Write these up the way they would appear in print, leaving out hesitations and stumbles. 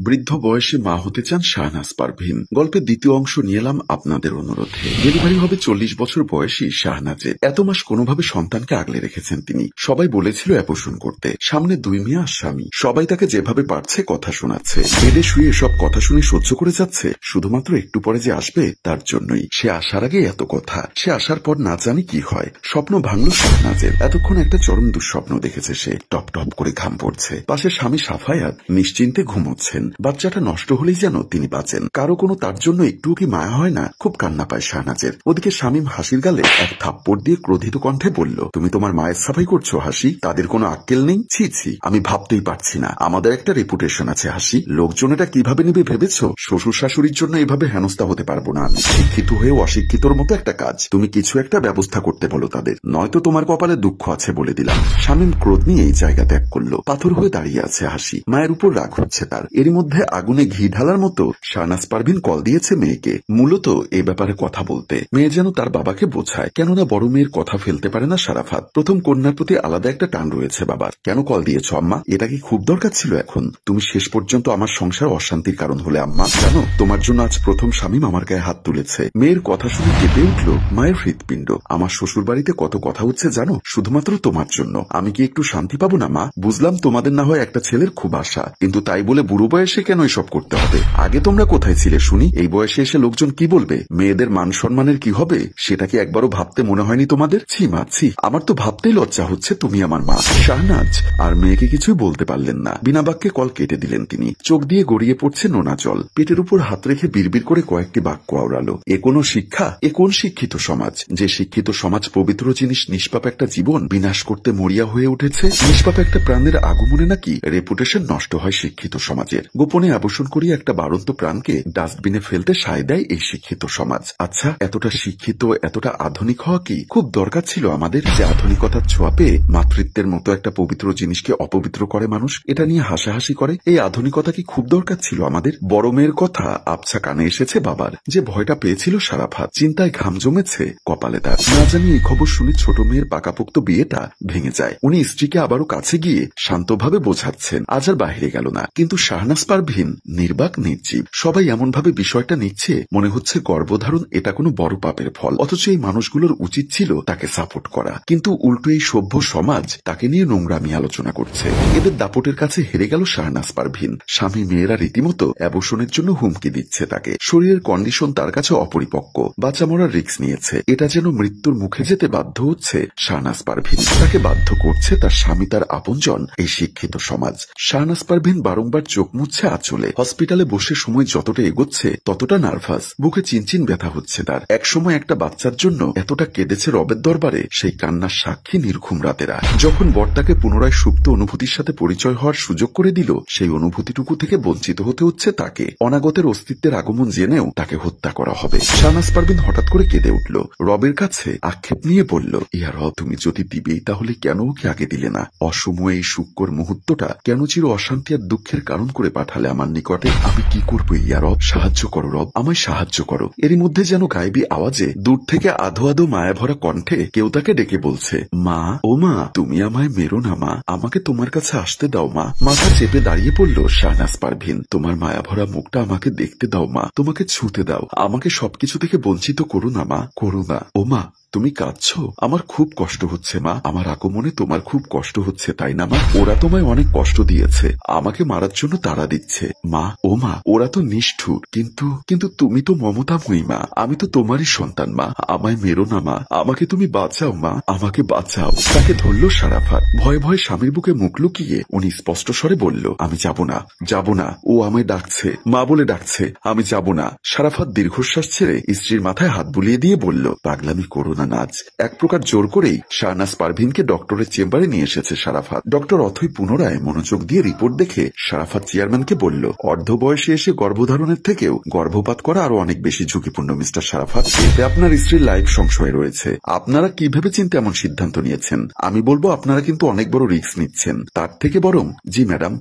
বৃদ্ধ বয়সে মা হতে চান শাহনাজ পারভীন। গল্পের দ্বিতীয় অংশ নিয়ে এলাম আপনাদের অনুরোধে। ডেলিভারি হবে 40 বছর বয়সী শাহনাজের। এত মাস কোনোভাবে সন্তানকে আগলে রেখেছেন তিনি। সবাই বলেছিল অ্যাবর্শন করতে। সামনে 2 মেয়ে আর স্বামী। সবাই তাকে যেভাবে পারছে কথা শোনাচ্ছে। বেডে শুয়ে সব কথা শুনে সহ্য করে যাচ্ছে, শুধুমাত্র একটু পরে যে আসবে তার জন্যই। সে আসার আগে এত কথা, সে আসার পর না জানি কি হয়। স্বপ্ন ভাঙল শাহনাজের। এতক্ষণ একটা চরম দুঃস্বপ্ন দেখেছে সে। টপ টপ করে ঘাম পড়ছে। পাশে স্বামী সাফায়াত নিশ্চিন্তে ঘুমোচ্ছেন। বাচ্চাটা নষ্ট হলেই যেন তিনি বাঁচেন। কারো কোনো তার জন্য একটুও কি মায়া হয় না? খুব কান্না পায় শাহনাজের। ওদিকে শামীম হাসির গালে এক থাপ্পড় দিয়ে ক্রোধিত কণ্ঠে বলল, তুমি তোমার মায়ের সাফাই করছো হাসি? তাদের কোনো আক্কেল নেই? ছি ছি, আমি ভাবতেই পারছি না। আমাদের একটা রেপুটেশন আছে হাসি। লোকজন এটা কিভাবে নেবে ভেবেছো? শ্বশুর শাশুড়ির জন্য এভাবে হেনস্থা হতে পারবো না আমি। শিক্ষিত হয়ে অশিক্ষিতর মতো একটা কাজ। তুমি কিছু একটা ব্যবস্থা করতে বলো তাদের, নয়তো তোমার কপালে দুঃখ আছে বলে দিলাম। শামীম ক্রোধ নিয়ে এই জায়গা ত্যাগ করলো। পাথর হয়ে দাঁড়িয়ে আছে হাসি। মায়ের উপর রাগ হচ্ছে তার। এরই মধ্যে আগুনে ঘি ঢালার মতো শাহনাজ পারভীন কল দিয়েছে মেয়েকে, মূলত এ ব্যাপারে কথা বলতে। মেয়ে যেন তার বাবাকে বোঝায়, কেননা বড় মেয়ের কথা ফেলতে পারে না সারাফাত। প্রথম কন্যার প্রতি আলাদা একটা টান রয়েছে বাবার। কেন কল দিয়েছ আম্মা? এটা কি খুব দরকার ছিল এখন? তুমি শেষ পর্যন্ত আমার সংসার অশান্তির কারণ হলে আম্মা। জানো, তোমার জন্য আজ প্রথম শামীম আমার গায়ে হাত তুলেছে। মেয়ের কথা শুনে কেঁপে উঠল মায়ের হৃৎপিণ্ড। আমার শ্বশুর বাড়িতে কত কথা হচ্ছে জানো, শুধুমাত্র তোমার জন্য। আমি কি একটু শান্তি পাবো না মা? বুঝলাম তোমাদের না হয় একটা ছেলের খুব আশা, কিন্তু তাই বলে বুড়ো বয়সে কেন এসব করতে হবে? আগে তোমরা কোথায় ছিলে শুনি? এই বয়সে এসে লোকজন কি বলবে? মেয়েদের মান সম্মানের কি হবে সেটা কি একবারও ভাবতে মনে হয়নি তোমাদের? ছি মা ছি, আমার তো ভাবতেই লজ্জা হচ্ছে তুমি আমার মা। শাহনাজ আর মেয়েকে কিছুই বলতে পারলেন না। বিনা বাক্যে কল কেটে দিলেন তিনি। চোখ দিয়ে গড়িয়ে পড়ছে নোনা জল। পেটের উপর হাত রেখে বিড়বিড় করে কয়েকটি বাক্য আওড়ালো। এ কোনো শিক্ষা? এ কোন শিক্ষিত সমাজ? যে শিক্ষিত সমাজ পবিত্র জিনিস নিষ্পাপ একটা জীবন বিনাশ করতে মরিয়া হয়ে উঠেছে। নিষ্পাপ একটা প্রাণের আগমনে নাকি রেপুটেশন নষ্ট হয় শিক্ষিত সমাজের। গোপনে আবর্ষণ করিয়ে একটা বাড়ন্ত প্রাণকে ডাস্টবিনে ফেলতে সায় দেয় এই শিক্ষিত সমাজ। আচ্ছা, এতটা শিক্ষিত, এতটা আধুনিক হওয়া কি খুব দরকার ছিল আমাদের? যে আধুনিকতার ছোঁয়া পেয়ে মাতৃত্বের মতো একটা পবিত্র জিনিসকে অপবিত্র করে মানুষ, এটা নিয়ে হাসাহাসি করে। এই আধুনিকতা কি খুব দরকার ছিল আমাদের? বড় মেয়ের কথা আবছা কানে এসেছে বাবার। যে ভয়টা পেয়েছিল সারাফাত, চিন্তায় ঘাম জমেছে কপালে তার। না জানি এই খবর শুনে ছোট মেয়ের পাকাপোক্ত বিয়েটা ভেঙে যায়। উনি স্ত্রীকে আবারও কাছে গিয়ে শান্তভাবে বোঝাচ্ছেন, আজ আর বাইরে গেল না। কিন্তু শাহনাজ পারভীন নির্বাক নির্জীব। সবাই এমন ভাবে বিষয়টা নিচ্ছে মনে হচ্ছে গর্ভধারণ এটা কোনো বড় পাপের ফল। অথচ এই মানুষগুলোর উচিত ছিল তাকে সাপোর্ট করা, কিন্তু উল্টো এই সভ্য সমাজ তাকে নিয়ে নোংরামি আলোচনা করছে। এদের দাপটের কাছে হেরে গেল শাহনাজ পারভীন। স্বামী মেয়েরা রীতিমতো অ্যাবর্শনের জন্য হুমকি দিচ্ছে তাকে। শরীরের কন্ডিশন তার কাছে অপরিপক্ক। বাচ্চা মরার রিস্ক নিয়েছে। এটা যেন মৃত্যুর মুখে যেতে বাধ্য হচ্ছে শাহনাজ পারভীন। তাকে বাধ্য করছে তার স্বামী, তার আপনজন, এই শিক্ষিত সমাজ। শাহনাজ পারভীন বারংবার চোখ মুছছে আঁচলে। হসপিটালে বসে সময় যতটা এগোচ্ছে ততটা নার্ভাস। বুকে চিনচিন ব্যথা হচ্ছে তার। একসময় একটা বাচ্চার জন্য এতটা কেঁদেছে রবের দরবারে, সেই কান্নার সাক্ষী নির্ঘুম রাতেরা। যখন বরটাকে পুনরায় সুপ্ত অনুভূতির সাথে পরিচয় হওয়ার সুযোগ করে দিল, সেই অনুভূতিটুকু থেকে বঞ্চিত হতে হচ্ছে তাকে। অনাগতের অস্তিত্বের আগমন জেনেও তাকে হত্যা করা হবে। শাহনাজ পারভীন হঠাৎ করে কেঁদে উঠল। রবের কাছে আক্ষেপ নিয়ে বলল, ইয়া রব, তুমি যদি দিবেই তাহলে কেন ওকে আগে দিলে না? অসময়ে এই সুক্কর মুহূর্তটা কেন চির অশান্তি আর দুঃখের কারণ করে পাঠালে আমার নিকটে? আমি কি করবো ইয়া রব? সাহায্য করো রব, আমায় সাহায্য করো। এরই মধ্যে যেন গায়েবী আওয়াজে দূর থেকে আধো আধো মায়া ভরা কণ্ঠে কেউ তাকে ডেকে বলছে, মা, ও মা, তুমি আমায় মেরো না মা, আমাকে তোমার কাছে আসতে দাও মা। মাথা চেপে দাঁড়িয়ে পড়ল শাহনাজ পারভীন। তোমার মায়া ভরা মুখটা আমাকে দেখতে দাও মা, তোমাকে ছুঁতে দাও। আমাকে সবকিছু থেকে বঞ্চিত করো না মা, করো না। ও মা, তুমি কাঁদছো? আমার খুব কষ্ট হচ্ছে মা। আমার আগমনে তোমার খুব কষ্ট হচ্ছে তাই না মা? ওরা তোমায় অনেক কষ্ট দিয়েছে, আমাকে মারার জন্য তাড়া দিচ্ছে মা। ও মা, ওরা তো নিষ্ঠুর, কিন্তু তুমি তো মমতাময়ী মা। আমি তো তোমারই সন্তান মা, আমায় মেরো না মা, আমাকে তুমি বাঁচাও মা, আমাকে বাঁচাও। তাকে ধরল সারাফাত। ভয়ে ভয়ে স্বামীর বুকে মুখ লুকিয়ে উনি স্পষ্ট স্বরে বলল, আমি যাব না, যাব না। ও আমায় ডাকছে, মা বলে ডাকছে, আমি যাব না। সারাফাত দীর্ঘশ্বাস ছেড়ে স্ত্রীর মাথায় হাত বুলিয়ে দিয়ে বলল, পাগলামি করো না নাজ। এক প্রকার জোর করেই শাহনাজ পারভীনকে ডক্টরের চেম্বারে নিয়ে এসেছে সারাফাত। ডক্টর অথই পুনরায় মনোযোগ দিয়ে রিপোর্ট দেখে সারাফাত চেয়ারম্যানকে বলল, অর্ধ বয়সে এসে গর্ভধারণের থেকেও গর্ভপাত করা আরো অনেক বেশি ঝুঁকিপূর্ণ মিস্টার সারাফাত। এতে আপনার স্ত্রীর লাইফ সংশয় রয়েছে। আপনারা কি ভেবে চিন্তে এমন সিদ্ধান্ত নিয়েছেন? আমি বলবো আপনারা কিন্তু অনেক বড় রিস্ক নিচ্ছেন। তার থেকে বরং, জি ম্যাডাম,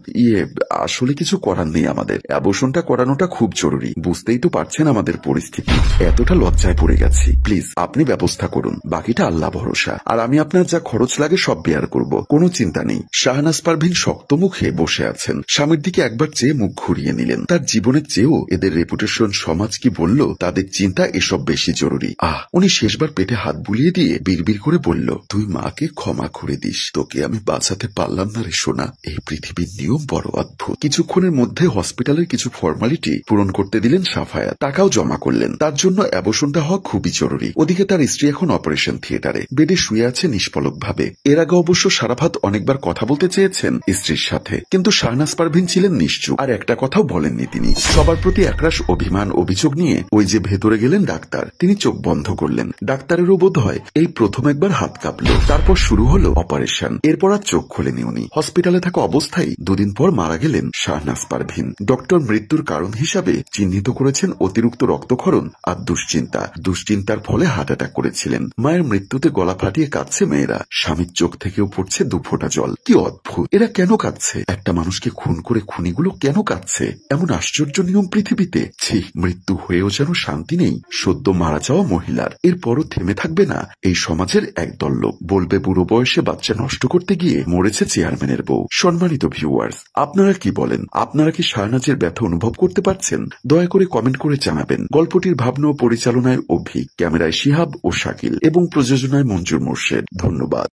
আসলে কিছু করার নেই আমাদের। অ্যাবর্শনটা করানোটা খুব জরুরি। বুঝতেই তো পারছেন আমাদের পরিস্থিতি। এতটা লজ্জায় পড়ে গেছি। প্লিজ আপনি ব্যবস্থা অপেক্ষা করুন, বাকিটা আল্লাহ ভরসা। আর আমি আপনার যা খরচ লাগে সব বেয়ার করব, কোনো চিন্তা নেই। শাহনাজ পারভীন শক্ত মুখে বসে আছেন। স্বামীর দিকে একবার চেয়ে মুখ ঘুরিয়ে নিলেন। তার জীবনের চেয়েও এদের রেপুটেশন, সমাজ কি বলল, তাদের চিন্তা এসব বেশি জরুরি। উনি শেষবার পেটে হাত বুলিয়ে দিয়ে বিড়বিড় করে বলল, তুই মাকে ক্ষমা করে দিস, তোকে আমি বাঁচাতে পারলাম না রে সোনা। এই পৃথিবীর নিয়ম বড় অদ্ভুত। কিছুক্ষণের মধ্যে হসপিটালের কিছু ফর্মালিটি পূরণ করতে দিলেন সাফায়াত। টাকাও জমা করলেন। তার জন্য অ্যাবর্শনটা হওয়া খুবই জরুরি। ওদিকে তার স্ত্রী এখন অপারেশন থিয়েটারে বেডে শুয়ে আছে নিষ্পলক ভাবে। এর আগে অবশ্য সারাভাত অনেকবার কথা বলতে চেয়েছেন স্ত্রীর সাথে, কিন্তু শাহনাজ পারভীন ছিলেন নিশ্চুপ, আর একটা কথাও বলেননি তিনি। সবার প্রতি একরাশ অভিমান, অভিযোগ নিয়ে ওই যে ভেতরে গেলেন ডাক্তার, তিনি চোখ বন্ধ করলেন। ডাক্তারেরও বোধ হয় এই প্রথম একবার হাত কাঁপল। তারপর শুরু হলো অপারেশন। এরপর আর চোখ খোলেনি উনি। হসপিটালে থাকা অবস্থায় 2 দিন পর মারা গেলেন শাহনাজ পারভীন। ডক্টর মৃত্যুর কারণ হিসাবে চিহ্নিত করেছেন অতিরিক্ত রক্তক্ষরণ আর দুশ্চিন্তা। দুশ্চিন্তার ফলে হার্ট অ্যাটাক করেছিলেন। মায়ের মৃত্যুতে গলা ফাটিয়ে কাঁদছে মেয়েরা। স্বামীর চোখ থেকেও পড়ছে 2 ফোঁটা জল। কি অদ্ভুত, এরা কেন কাঁদছে? একটা মানুষকে খুন করে খুনিগুলো কেন কাঁদছে? এমন আশ্চর্য নিয়ম পৃথিবীতে। ছি, মৃত্যু হয়েও যেন শান্তি নেই সদ্য মারা যাওয়া মহিলার। এরপরও থেমে থাকবে না এই সমাজের একদল লোক। বলবে বুড়ো বয়সে বাচ্চা নষ্ট করতে গিয়ে মরেছে চেয়ারম্যানের বউ। সম্মানিত ভিউয়ার্স, আপনারা কি বলেন? আপনারা কি শাহনাজের ব্যথা অনুভব করতে পারছেন? দয়া করে কমেন্ট করে জানাবেন। গল্পটির ভাবনা ও পরিচালনায় অভি, ক্যামেরায় শিহাব ও শাকিল এবং প্রযোজনায় মঞ্জুর মোর্শেদ। ধন্যবাদ।